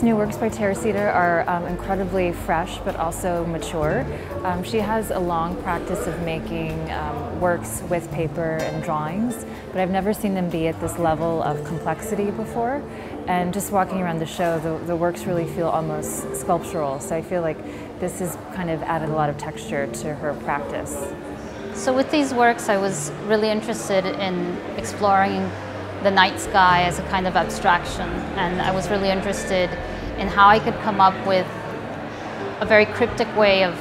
These new works by Teresita are incredibly fresh but also mature. She has a long practice of making works with paper and drawings, but I've never seen them be at this level of complexity before. And just walking around the show, the works really feel almost sculptural, so I feel like this has kind of added a lot of texture to her practice. So with these works, I was really interested in exploring the night sky as a kind of abstraction, and I was really interested in how I could come up with a very cryptic way of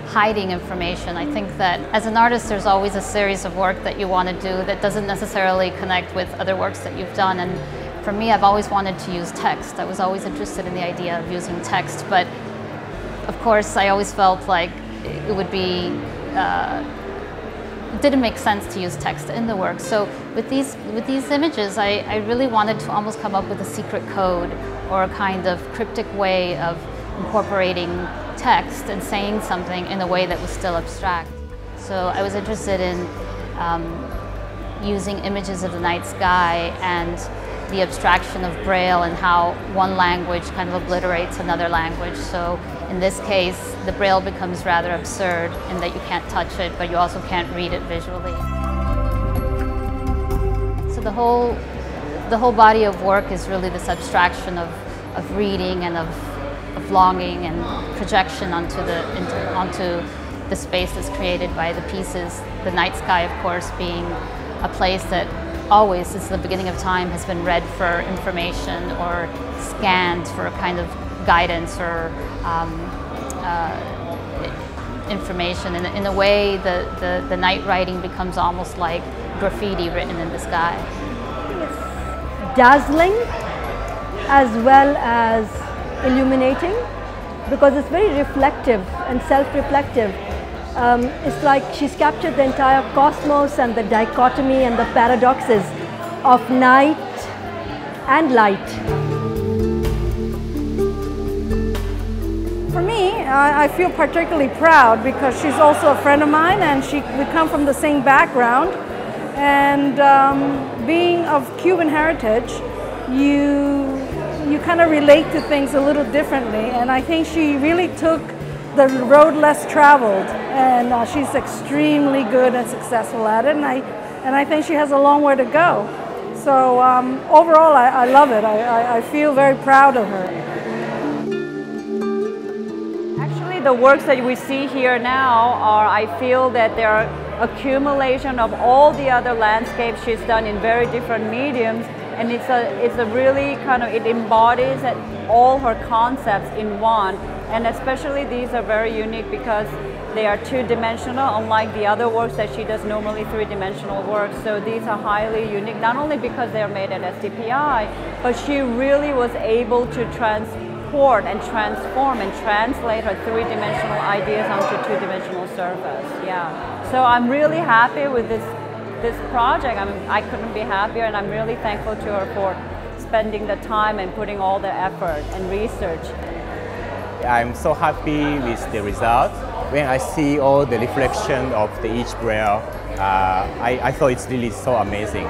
hiding information. I think that as an artist there's always a series of work that you want to do that doesn't necessarily connect with other works that you've done, and for me I've always wanted to use text. I was always interested in the idea of using text, but of course I always felt like it would be it didn't make sense to use text in the work. So with these images, I really wanted to almost come up with a secret code or a kind of cryptic way of incorporating text and saying something in a way that was still abstract. So I was interested in using images of the night sky and the abstraction of Braille and how one language kind of obliterates another language. So in this case, the Braille becomes rather absurd in that you can't touch it, but you also can't read it visually. So the whole body of work is really this abstraction of reading and of longing and projection onto the space that's created by the pieces. The night sky, of course, being a place that always, since the beginning of time, has been read for information or scanned for a kind of guidance or information. In a way, the night writing becomes almost like graffiti written in the sky. It's dazzling as well as illuminating, because it's very reflective and self-reflective. It's like she's captured the entire cosmos and the dichotomy and the paradoxes of night and light. For me, I feel particularly proud because she's also a friend of mine, and we come from the same background. And being of Cuban heritage, you kind of relate to things a little differently. And I think she really took the road less traveled, and she's extremely good and successful at it. And I think she has a long way to go. So overall, I love it. I feel very proud of her. The works that we see here now are, I feel that they are accumulation of all the other landscapes she's done in very different mediums, and it's a really kind of, it embodies all her concepts in one. And especially these are very unique because they are two-dimensional, unlike the other works that she does normally three-dimensional works. So these are highly unique, not only because they are made at STPI, but she really was able to transport and transform and translate her three-dimensional ideas onto two-dimensional surface. Yeah. So I'm really happy with this project. I couldn't be happier, and I'm really thankful to her for spending the time and putting all the effort and research. I'm so happy with the result. When I see all the reflection of each Braille, I thought it's really so amazing.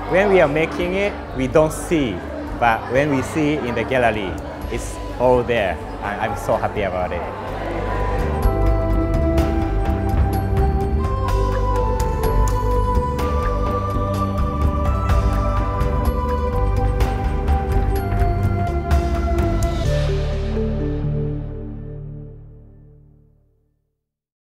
When we are making it, we don't see, but when we see in the gallery, it's all there. I'm so happy about it.